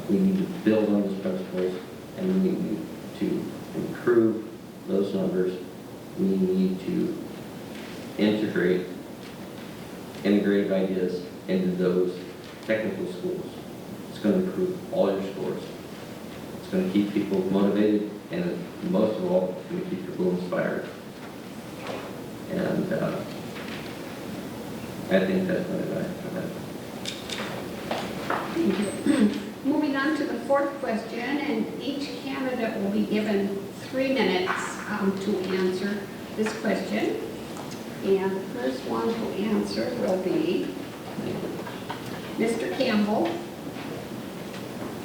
We need to build on those principles, and we need to improve those numbers. We need to integrate integrative ideas into those technical schools. It's going to improve all your scores. It's going to keep people motivated, and most of all, it's going to keep people inspired. And I think that's what I have. Thank you. Moving on to the fourth question, and each candidate will be given 3 minutes to answer this question. And the first one to answer will be Mr. Campbell.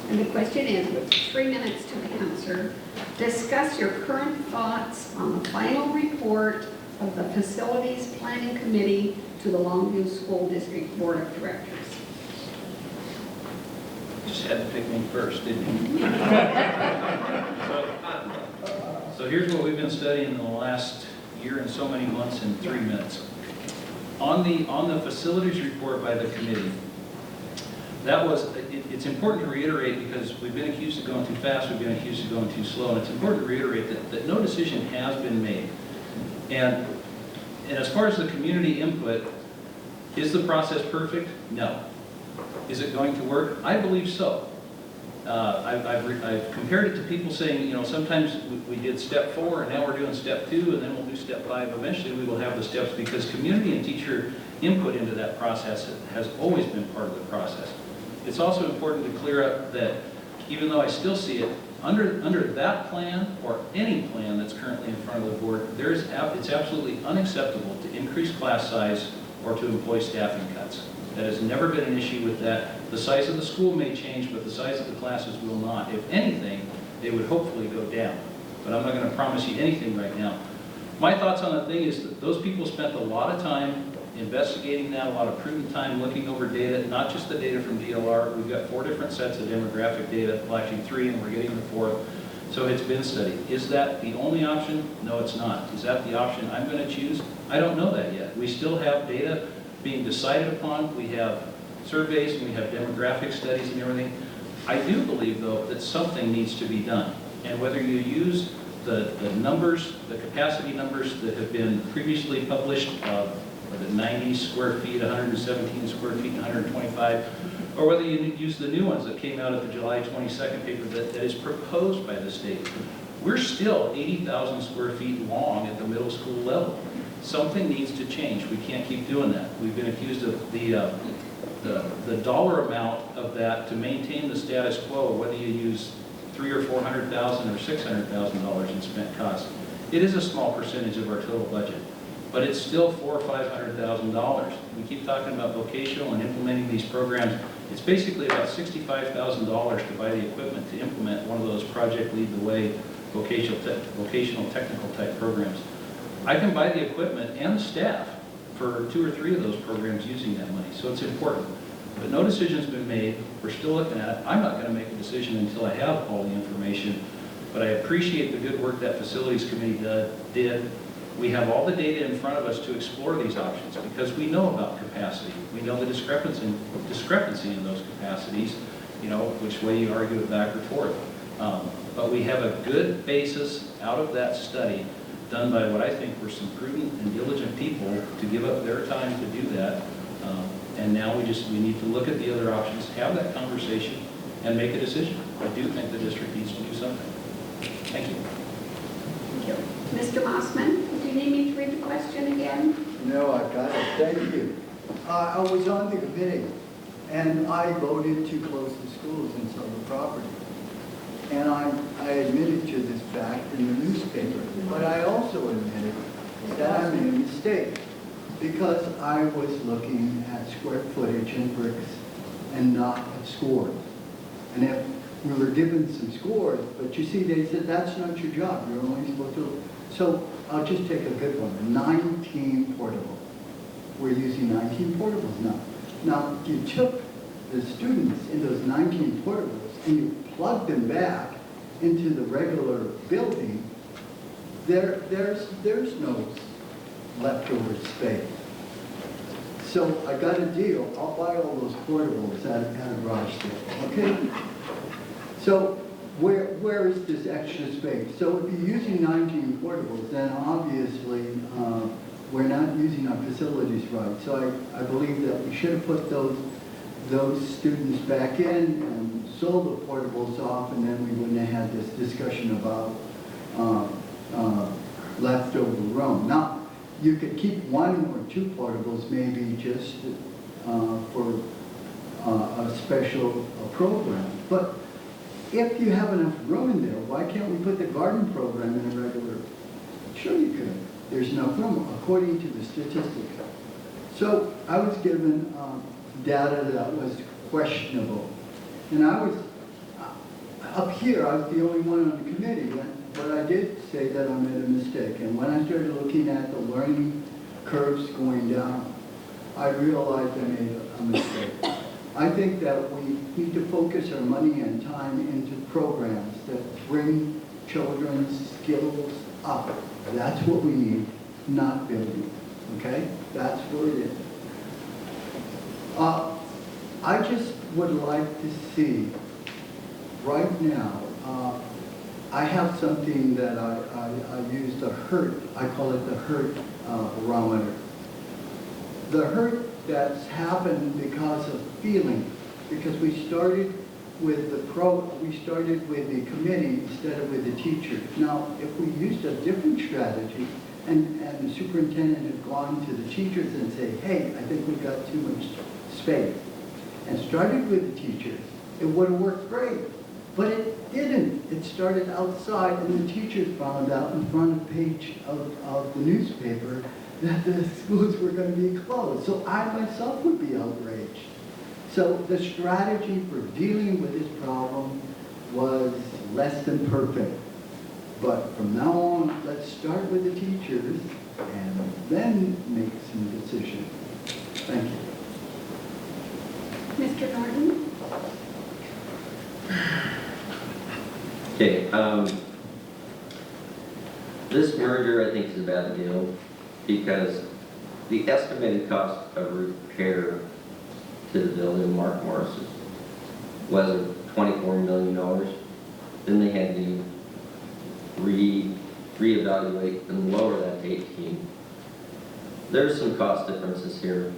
And the question is, with 3 minutes to answer, discuss your current thoughts on the final report of the Facilities Planning Committee to the Longview School District Board of Directors. You just had to pick me first, didn't you? So here's what we've been studying in the last year and so many months in 3 minutes. On the facilities report by the committee, it's important to reiterate, because we've been accused of going too fast, we've been accused of going too slow, and it's important to reiterate that no decision has been made. And as far as the community input, is the process perfect? No. Is it going to work? I believe so. I've compared it to people saying, sometimes we did step 4 and now we're doing step 2 and then we'll do step 5. Eventually we will have the steps, because community and teacher input into that process has always been part of the process. It's also important to clear up that even though I still see it, under that plan or any plan that's currently in front of the board, it's absolutely unacceptable to increase class size or to employ staffing cuts. That has never been an issue with that. The size of the school may change, but the size of the classes will not. If anything, they would hopefully go down. But I'm not going to promise you anything right now. My thoughts on the thing is that those people spent a lot of time investigating that, a lot of prudent time looking over data, not just the data from DLR. We've got 4 different sets of demographic data, well, actually 3, and we're getting the 4th. So it's been studied. Is that the only option? No, it's not. Is that the option I'm going to choose? I don't know that yet. We still have data being decided upon. We have surveys and we have demographic studies and everything. I do believe, though, that something needs to be done. And whether you use the numbers, the capacity numbers that have been previously published, the 90 square feet, 117 square feet, 125, or whether you use the new ones that came out at the July 22nd paper that is proposed by the state, we're still 80,000 square feet long at the middle school level. Something needs to change. We can't keep doing that. We've been accused of the dollar amount of that to maintain the status quo, whether you use $300,000 or $400,000 or $600,000 in spent costs. It is a small percentage of our total budget, but it's still $400,000 or $500,000. We keep talking about vocational and implementing these programs. It's basically about $65,000 to buy the equipment to implement one of those Project Lead the Way vocational technical type programs. I can buy the equipment and the staff for 2 or 3 of those programs using that money, so it's important. But no decision's been made. We're still looking at it. I'm not going to make a decision until I have all the information, but I appreciate the good work that Facilities Committee did. We have all the data in front of us to explore these options, because we know about capacity. We know the discrepancy in those capacities, which way you argue it back or forth. But we have a good basis out of that study done by what I think were some prudent and diligent people to give up their time to do that. And now we need to look at the other options, have that conversation, and make a decision. I do think the district needs to do something. Thank you. Thank you. Mr. Mossman, do you need me to read the question again? No, I've got it. Thank you. I was on the committee, and I voted to close the schools and sell the property. And I admitted to this fact in the newspaper, but I also admitted that I made a mistake, because I was looking at square footage and bricks and not at scores. And if we were given some scores, but you see, they said that's not your job, you're only supposed to. So I'll just take a good one, 19 portables. We're using 19 portables now. Now, you took the students in those 19 portables and you plugged them back into the regular building, there's no leftover space. So I got a deal. I'll buy all those portables at a garage sale, okay? So where is this extra space? So if you're using 19 portables, then obviously we're not using our facilities right. So I believe that we should have put those students back in and sold the portables off, and then we wouldn't have had this discussion about leftover room. Now, you could keep 1 or 2 portables maybe just for a special program. But if you have enough room in there, why can't we put the garden program in a regular? Sure you could. There's enough room, according to the statistics. So I was given data that was questionable. And I was, up here, I was the only one on the committee, but I did say that I made a mistake. And when I started looking at the learning curves going down, I realized I made a mistake. I think that we need to focus our money and time into programs that bring children's skills up. That's what we need, not building, okay? That's what it is. I just would like to see, right now, I have something that I use, the HURT, I call it the HURT barometer. The hurt that's happened because of feeling, because we started with the committee instead of with the teachers. Now, if we used a different strategy and the superintendent had gone to the teachers and say, hey, I think we've got too much space, and started with the teachers, it would have worked great. But it didn't. It started outside, and the teachers found out in front of page of the newspaper that the schools were going to be closed. So I myself would be outraged. So the strategy for dealing with this problem was less than perfect. But from now on, let's start with the teachers and then make some decisions. Thank you. Mr. Norton? Okay, this merger I think is a bad deal because the estimated cost of repair to the building, Mark Morris's, was $24 million. Then they had to reevaluate and lower that to 18. There's some cost differences here.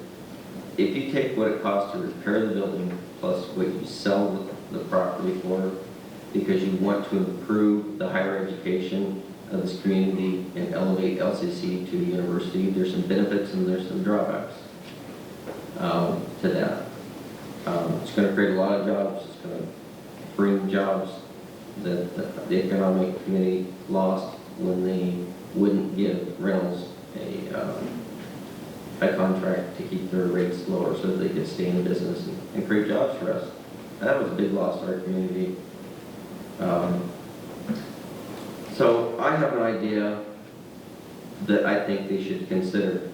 If you take what it costs to repair the building plus what you sell the property for, because you want to improve the higher education of this community and elevate LCC to a university, there's some benefits and there's some drawbacks to that. It's going to create a lot of jobs. It's going to bring jobs that the economic committee lost when they wouldn't give Reynolds a contract to keep their rates lower so that they could stay in business and create jobs for us. That was a big loss to our community. So I have an idea that I think they should consider.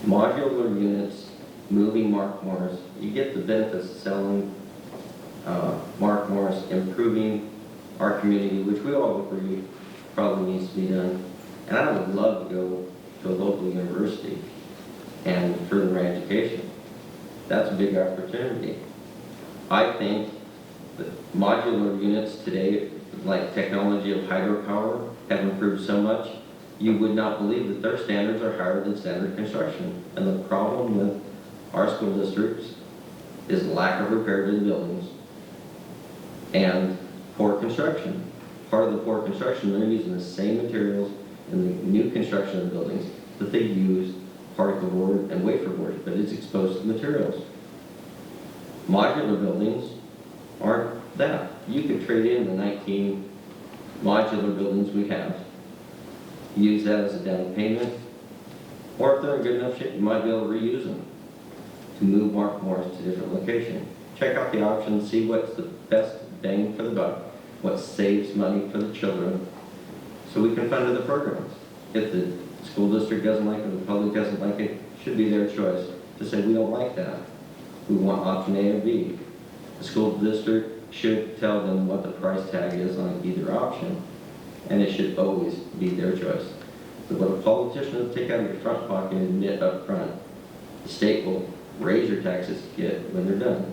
Modular units, moving Mark Morris. You get the benefits of selling Mark Morris, improving our community, which we all agree probably needs to be done. And I would love to go to a local university and further my education. That's a big opportunity. I think that modular units today, like technology of hydropower, have improved so much, you would not believe that their standards are higher than standard construction. And the problem with our school districts is lack of repair to the buildings and poor construction. Part of the poor construction, they're using the same materials in the new construction of the buildings that they use particle board and wafer board, but it's exposed to materials. Modular buildings aren't that. You could trade in the 19 modular buildings we have, use that as a down payment, or if they're in good enough shape, you might be able to reuse them to move Mark Morris to a different location. Check out the options, see what's the best bang for the buck, what saves money for the children, so we can fund other programs. If the school district doesn't like it, the public doesn't like it, it should be their choice to say, we don't like that. We want option A or B. The school district should tell them what the price tag is on either option, and it should always be their choice. But what a politician will take out of your front pocket and admit up front, the state will raise your taxes to get when they're done.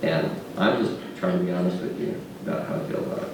And I'm just trying to be honest with you about how I feel about it.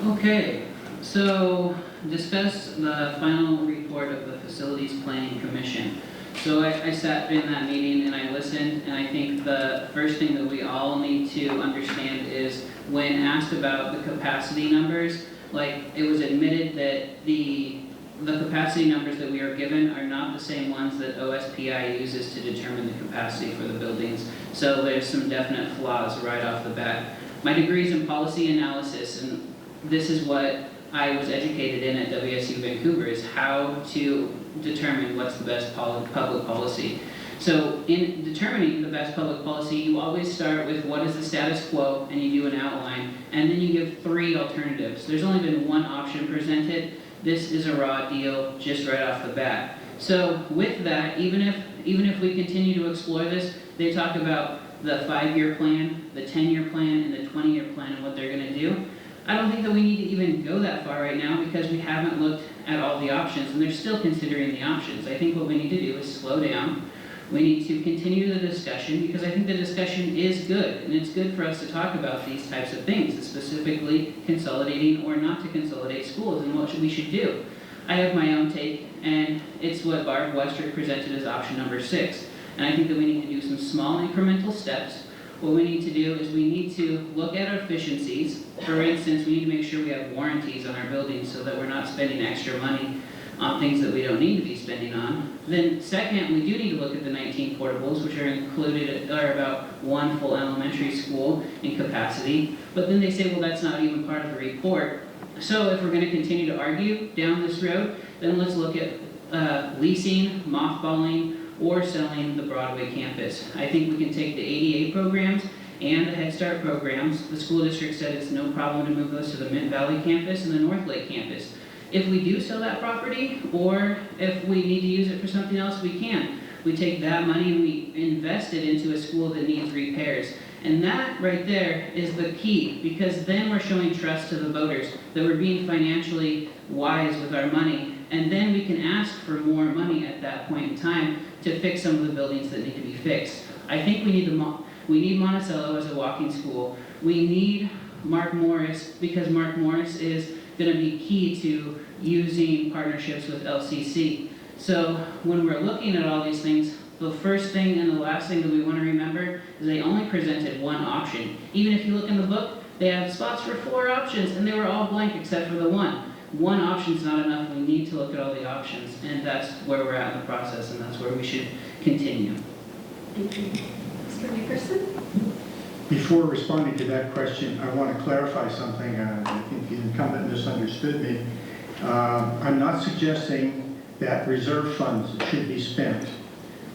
Okay, so discuss the final report of the Facilities Planning Commission. So I sat in that meeting and I listened, and I think the first thing that we all need to understand is when asked about the capacity numbers, like it was admitted that the capacity numbers that we are given are not the same ones that OSPI uses to determine the capacity for the buildings. So there's some definite flaws right off the bat. My degree is in policy analysis, and this is what I was educated in at WSU Vancouver, is how to determine what's the best public policy. So in determining the best public policy, you always start with what is the status quo, and you do an outline, and then you give 3 alternatives. There's only been 1 option presented. This is a raw deal just right off the bat. So with that, even if we continue to explore this, they talk about the 5-year plan, the 10-year plan, and the 20-year plan and what they're going to do. I don't think that we need to even go that far right now because we haven't looked at all the options, and they're still considering the options. I think what we need to do is slow down. We need to continue the discussion because I think the discussion is good, and it's good for us to talk about these types of things, specifically consolidating or not to consolidate schools and what we should do. I have my own take, and it's what Barb Westrick presented as option number 6. And I think that we need to do some small incremental steps. What we need to do is we need to look at our efficiencies. For instance, we need to make sure we have warranties on our buildings so that we're not spending extra money on things that we don't need to be spending on. Then second, we do need to look at the 19 portables, which are about 1 full elementary school in capacity. But then they say, well, that's not even part of the report. So if we're going to continue to argue down this road, then let's look at leasing, mothballing, or selling the Broadway campus. I think we can take the ADA programs and the Head Start programs. The school district said it's no problem to move those to the Mint Valley campus and the North Lake campus. If we do sell that property, or if we need to use it for something else, we can. We take that money and we invest it into a school that needs repairs. And that right there is the key, because then we're showing trust to the voters that we're being financially wise with our money. And then we can ask for more money at that point in time to fix some of the buildings that need to be fixed. I think we need Monticello as a walking school. We need Mark Morris, because Mark Morris is going to be key to using partnerships with LCC. So when we're looking at all these things, the first thing and the last thing that we want to remember is they only presented 1 option. Even if you look in the book, they have spots for 4 options, and they were all blank except for the 1. 1 option is not enough. We need to look at all the options, and that's where we're at in the process, and that's where we should continue. Thank you. Mr. Nickerson? Before responding to that question, I want to clarify something. I think the incumbent misunderstood me. I'm not suggesting that reserve funds should be spent.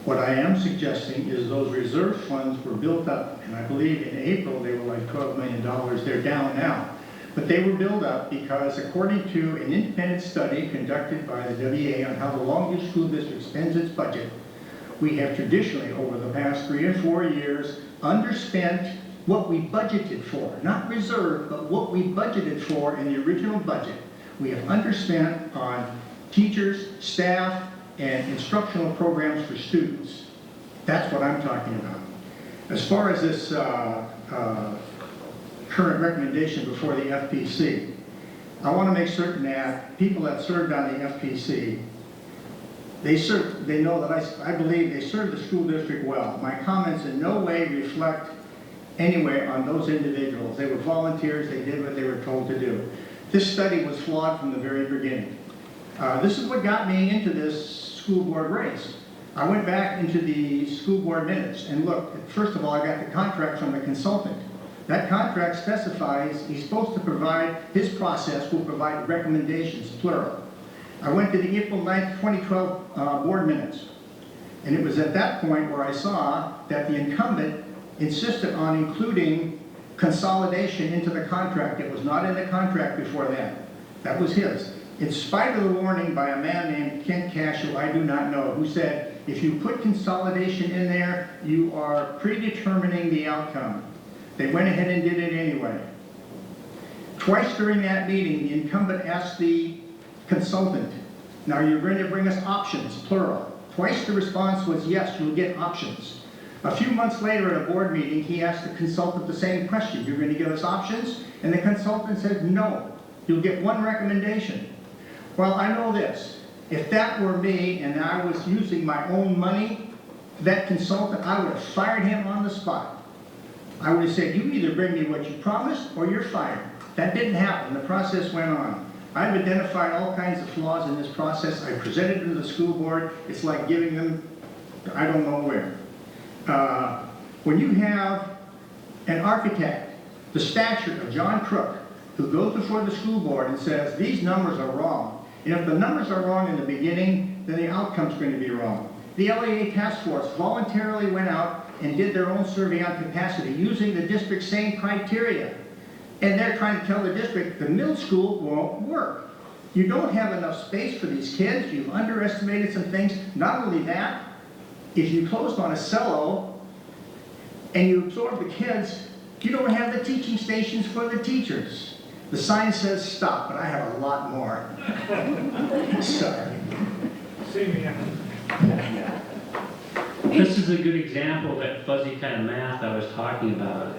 What I am suggesting is those reserve funds were built up, and I believe in April they were like $12 million. They're down now. But they were built up because, according to an independent study conducted by the WA on how the Longview School District spends its budget, we have traditionally, over the past 3 or 4 years, underspent what we budgeted for. Not reserved, but what we budgeted for in the original budget. We have underspent on teachers, staff, and instructional programs for students. That's what I'm talking about. As far as this current recommendation before the FPC, I want to make certain that people that served on the FPC, they know that I believe they served the school district well. My comments in no way reflect anyway on those individuals. They were volunteers, they did what they were told to do. This study was flawed from the very beginning. This is what got me into this school board race. I went back into the school board minutes and looked. First of all, I got the contract from the consultant. That contract specifies he's supposed to provide, his process will provide recommendations, plural. I went to the April 9th, 2012 board minutes. And it was at that point where I saw that the incumbent insisted on including consolidation into the contract. It was not in the contract before that. That was his. In spite of the warning by a man named Kent Cash, who I do not know, who said, if you put consolidation in there, you are predetermining the outcome. They went ahead and did it anyway. Twice during that meeting, the incumbent asked the consultant, now you're going to bring us options, plural, Twice the response was, yes, you'll get options. A few months later at a board meeting, he asked the consultant the same question, you're going to give us options? And the consultant said, no, you'll get one recommendation. Well, I know this, if that were me and I was using my own money, that consultant, I would have fired him on the spot. I would have said, you either bring me what you promised or you're fired. That didn't happen, the process went on. I've identified all kinds of flaws in this process. I presented it to the school board. It's like giving them, I don't know where. When you have an architect, the stature of John Crook, who goes before the school board and says, these numbers are wrong. And if the numbers are wrong in the beginning, then the outcome's going to be wrong. The LAA task force voluntarily went out and did their own survey on capacity using the district's same criteria. And they're trying to tell the district the middle school won't work. You don't have enough space for these kids. You've underestimated some things. Not only that, if you closed on a cello and you absorb the kids, you don't have the teaching stations for the teachers. The sign says stop, but I have a lot more. Sorry. See me. This is a good example of that fuzzy kind of math I was talking about.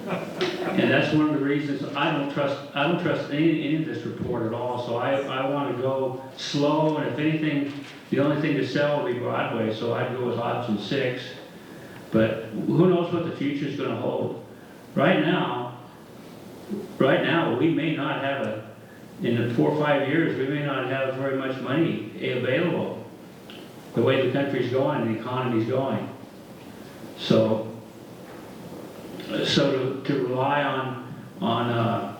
And that's one of the reasons I don't trust any of this report at all. So I want to go slow, and if anything, the only thing to sell will be Broadway. So I'd go with option 6. But who knows what the future is going to hold? Right now, we may not have in 4 or 5 years, we may not have very much money available. The way the country's going and the economy's going. So to rely on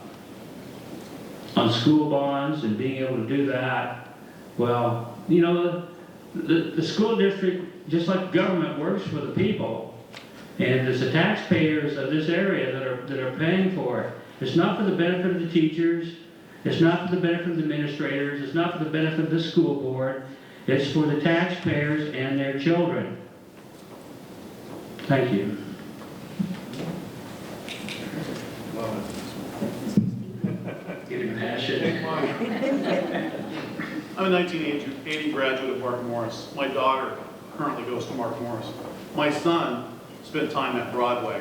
school bonds and being able to do that, well, you know, the school district, just like government, works for the people, and it's the taxpayers of this area that are paying for it. It's not for the benefit of the teachers. It's not for the benefit of the administrators. It's not for the benefit of the school board. It's for the taxpayers and their children. Thank you. Getting passionate. I'm a 1980 graduate of Mark Morris. My daughter currently goes to Mark Morris. My son spent time at Broadway.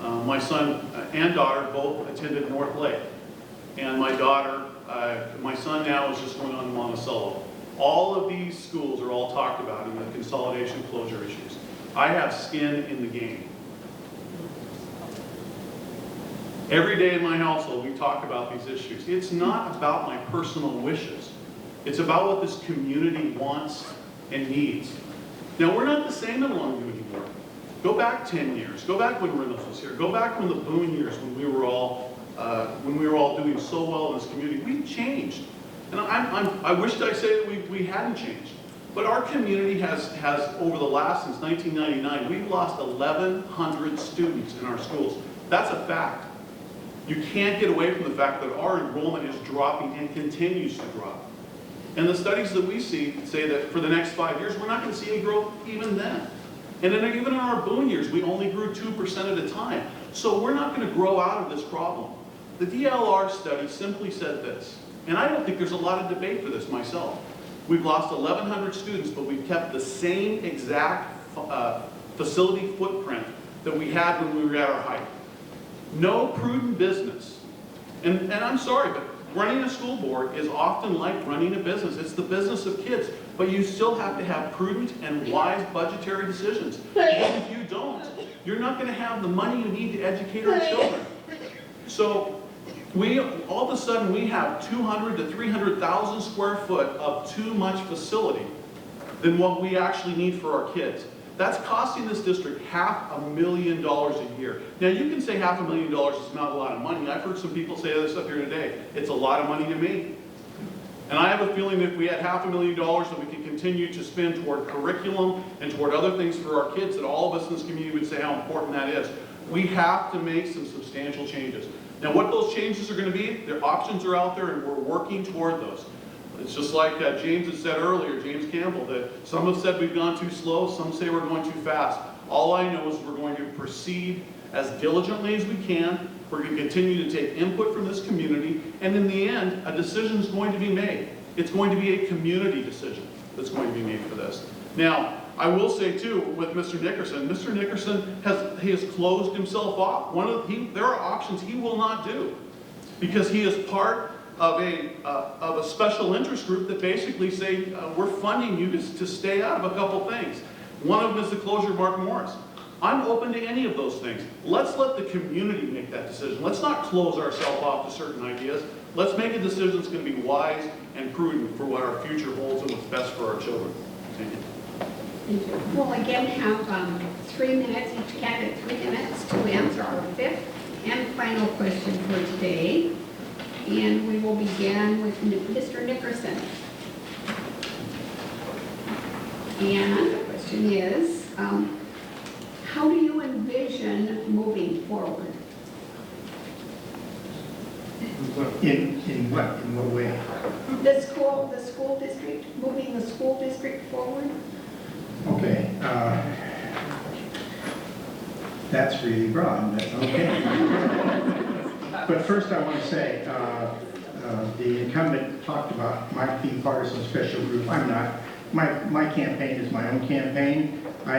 My son and daughter both attended North Lake. And my son now is just going on to Monticello. All of these schools are all talked about in the consolidation closure issues. I have skin in the game. Every day in my household, we talk about these issues. It's not about my personal wishes. It's about what this community wants and needs. Now, we're not the same in Longview anymore. Go back 10 years. Go back when Reynolds was here. Go back when the Boone years, when we were all doing so well in this community. We've changed. And I wish I say that we hadn't changed. But our community has over the last, since 1999, we've lost 1,100 students in our schools. That's a fact. You can't get away from the fact that our enrollment is dropping and continues to drop. And the studies that we see say that for the next 5 years, we're not going to see any growth even then. And then even in our Boone years, we only grew 2% at a time. So we're not going to grow out of this problem. The DLR study simply said this, and I don't think there's a lot of debate for this myself. We've lost 1,100 students, but we've kept the same exact facility footprint that we had when we were at our height. No prudent business, and I'm sorry, but running a school board is often like running a business. It's the business of kids, but you still have to have prudent and wise budgetary decisions. Because if you don't, you're not going to have the money you need to educate our children. So all of a sudden we have 200 to 300,000 square foot of too much facility than what we actually need for our kids. That's costing this district $500,000 a year. Now you can say $500,000 is not a lot of money. I've heard some people say this up here today. It's a lot of money to me. And I have a feeling that if we had $500,000 that we could continue to spend toward curriculum and toward other things for our kids, that all of us in this community would say how important that is. We have to make some substantial changes. Now what those changes are going to be, their options are out there and we're working toward those. It's just like James had said earlier, James Campbell, that some have said we've gone too slow, some say we're going too fast. All I know is we're going to proceed as diligently as we can. We're going to continue to take input from this community, and in the end, a decision is going to be made. It's going to be a community decision. that's going to be made for this. Now, I will say too, with Mr. Nickerson has closed himself off. There are options he will not do because he is part of a special interest group that basically say, we're funding you to stay out of a couple things. One of them is the closure of Mark Morris. I'm open to any of those things. Let's let the community make that decision. Let's not close ourselves off to certain ideas. Let's make a decision that's going to be wise and prudent for what our future holds and what's best for our children. Thank you. We'll again have 3 minutes, each candidate 3 minutes to answer our 5th and final question for today. And we will begin with Mr. Nickerson. And the question is, how do you envision moving forward? In what? In what way? The school district, moving the school district forward? Okay. That's really broad, but okay. But first I want to say, the incumbent talked about my being partisan special group. I'm not. My campaign is my own campaign. I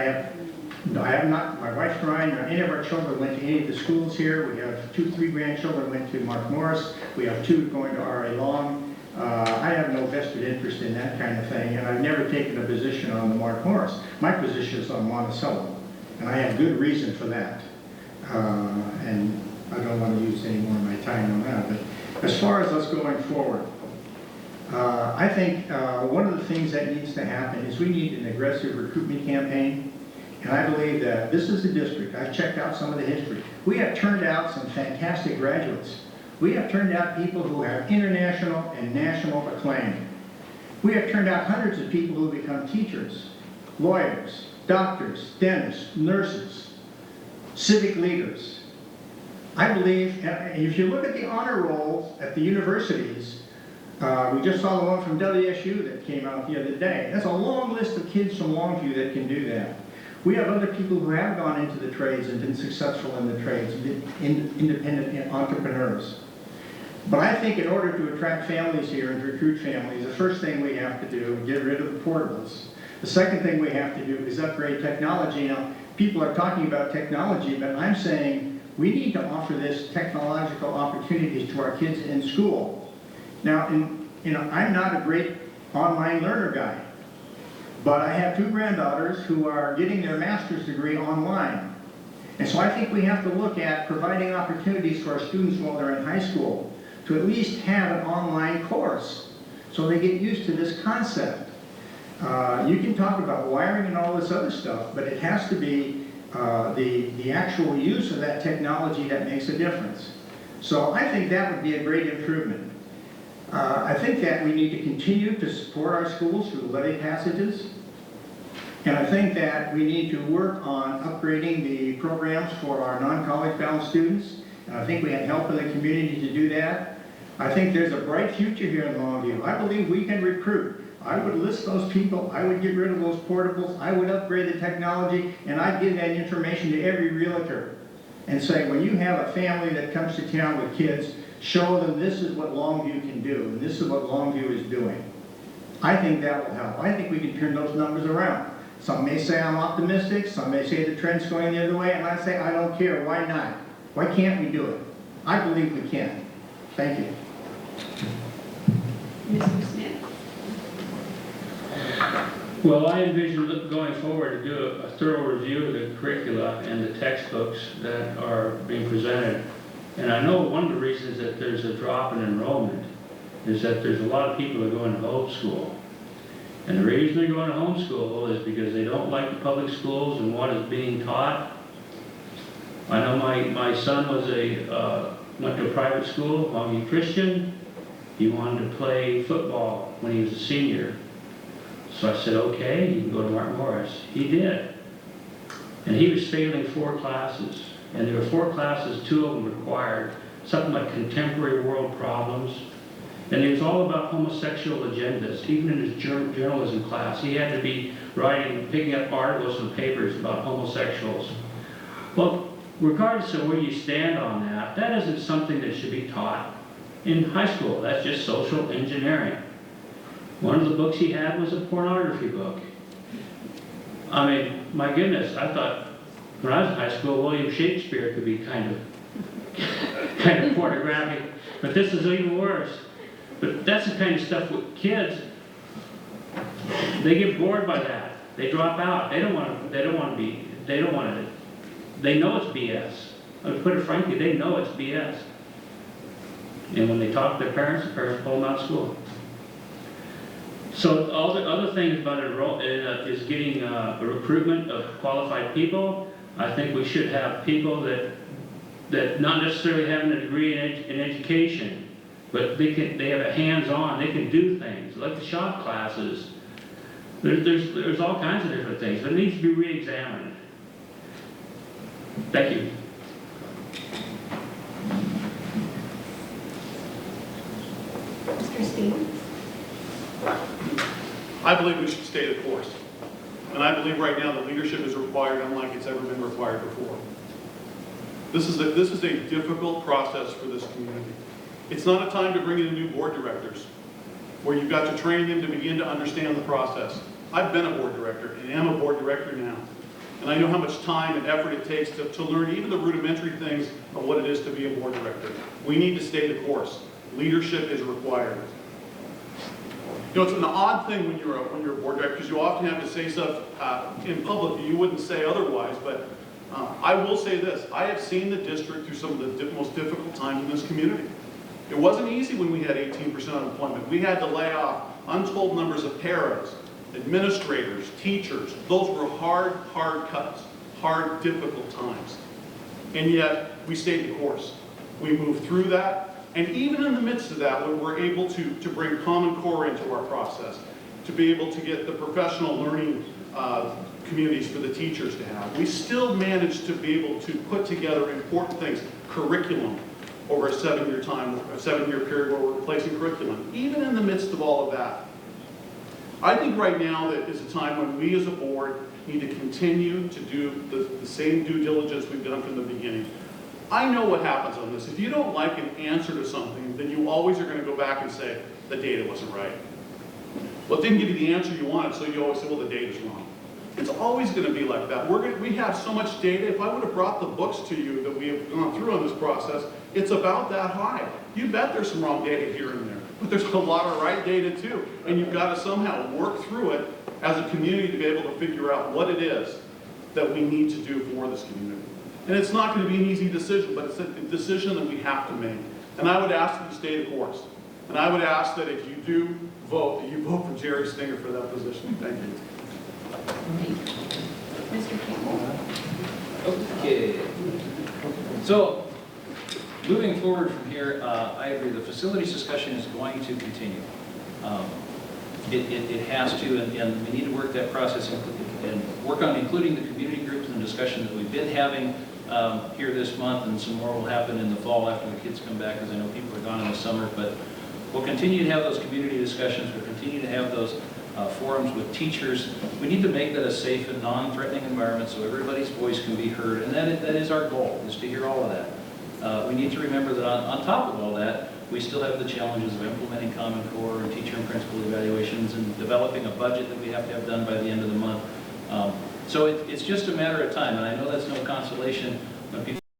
have not, my wife and I, nor any of our children went to any of the schools here. We have 3 grandchildren went to Mark Morris. We have 2 going to R.A. Long. I have no vested interest in that kind of thing, and I've never taken a position on the Mark Morris. My position is on Monticello, and I have good reason for that. And I don't want to use any more of my time on that. But as far as us going forward, I think one of the things that needs to happen is we need an aggressive recruitment campaign. And I believe that this is the district. I've checked out some of the history. We have turned out some fantastic graduates. We have turned out people who have international and national acclaim. We have turned out hundreds of people who become teachers, lawyers, doctors, dentists, nurses, civic leaders. I believe, if you look at the honor rolls at the universities, we just saw the one from WSU that came out the other day. That's a long list of kids from Longview that can do that. We have other people who have gone into the trades and been successful in the trades, independent entrepreneurs. But I think in order to attract families here and to recruit families, the first thing we have to do is get rid of the portables. The second thing we have to do is upgrade technology. Now, people are talking about technology, but I'm saying we need to offer this technological opportunities to our kids in school. Now, I'm not a great online learner guy. But I have 2 granddaughters who are getting their master's degree online. And so I think we have to look at providing opportunities for our students while they're in high school to at least have an online course so they get used to this concept. You can talk about wiring and all this other stuff, but it has to be the actual use of that technology that makes a difference. So I think that would be a great improvement. I think that we need to continue to support our schools through levy passages. And I think that we need to work on upgrading the programs for our non-college bound students. And I think we have help in the community to do that. I think there's a bright future here in Longview. I believe we can recruit. I would list those people. I would get rid of those portables. I would upgrade the technology. And I'd give that information to every realtor and say, when you have a family that comes to town with kids, show them this is what Longview can do, and this is what Longview is doing. I think that will help. I think we can turn those numbers around. Some may say I'm optimistic, some may say the trend's going the other way, and I say I don't care. Why not? Why can't we do it? I believe we can. Thank you. Mr. Smith. Well, I envision going forward to do a thorough review of the curricula and the textbooks that are being presented. And I know one of the reasons that there's a drop in enrollment is that there's a lot of people that are going to homeschool. And the reason they're going to homeschool is because they don't like the public schools and what is being taught. I know my son went to a private school, Longview Christian. He wanted to play football when he was a senior. So I said, okay, you can go to Mark Morris. He did. And he was failing 4 classes. And there were 4 classes, 2 of them required something like contemporary world problems. And it was all about homosexual agendas. Even in his journalism class, he had to be picking up articles and papers about homosexuals. Well, regardless of where you stand on that, that isn't something that should be taught in high school. That's just social engineering. One of the books he had was a pornography book. I mean, my goodness, I thought, when I was in high school, William Shakespeare could be kind of pornographic, but this is even worse. But that's the kind of stuff with kids, they get bored by that. They drop out. They know it's BS. I would put it frankly, they know it's BS. And when they talk to their parents, the parents pull them out of school. So all the other things about it is getting a recruitment of qualified people. I think we should have people that not necessarily having a degree in education, but they have a hands-on, they can do things, like the shop classes. There's all kinds of different things, but it needs to be re-examined. Thank you. Mr. Stevens? I believe we should stay the course. And I believe right now that leadership is required unlike it's ever been required before. This is a difficult process for this community. It's not a time to bring in new board directors where you've got to train them to begin to understand the process. I've been a board director and am a board director now. And I know how much time and effort it takes to learn even the rudimentary things of what it is to be a board director. We need to stay the course. Leadership is required. You know, it's an odd thing when you're a board director because you often have to say stuff in public that you wouldn't say otherwise, but I will say this. I have seen the district through some of the most difficult times in this community. It wasn't easy when we had 18% unemployment. We had to lay off untold numbers of paras, administrators, teachers. Those were hard cuts, hard, difficult times. And yet, we stayed the course. We moved through that. And even in the midst of that, when we're able to bring Common Core into our process, to be able to get the professional learning communities for the teachers to have, we still managed to be able to put together important things, curriculum over a 7-year period where we're replacing curriculum, even in the midst of all of that. I think right now that is a time when we as a board need to continue to do the same due diligence we've done from the beginning. I know what happens on this. If you don't like an answer to something, then you always are going to go back and say, the data wasn't right. Well, it didn't give you the answer you wanted, so you always say, well, the data's wrong. It's always going to be like that. We have so much data. If I would have brought the books to you that we have gone through on this process, it's about that high. You bet there's some wrong data here and there, but there's a lot of right data too. And you've got to somehow work through it as a community to be able to figure out what it is that we need to do for this community. And it's not going to be an easy decision, but it's a decision that we have to make. And I would ask that you stay the course. And I would ask that if you do vote, that you vote for Jerry Stinger for that position. Thank you. Mr. Campbell? Okay. So, moving forward from here, I agree, the facilities discussion is going to continue. It has to, and we need to work that process and work on including the community groups in the discussion that we've been having here this month, and some more will happen in the fall after the kids come back, because I know people are gone in the summer, but we'll continue to have those community discussions, we'll continue to have those forums with teachers. We need to make that a safe and non-threatening environment so everybody's voice can be heard, and that is our goal, is to hear all of that. We need to remember that on top of all that, we still have the challenges of implementing Common Core and teacher and principal evaluations and developing a budget that we have to have done by the end of the month. So it's just a matter of time, and I know that's no consolation when people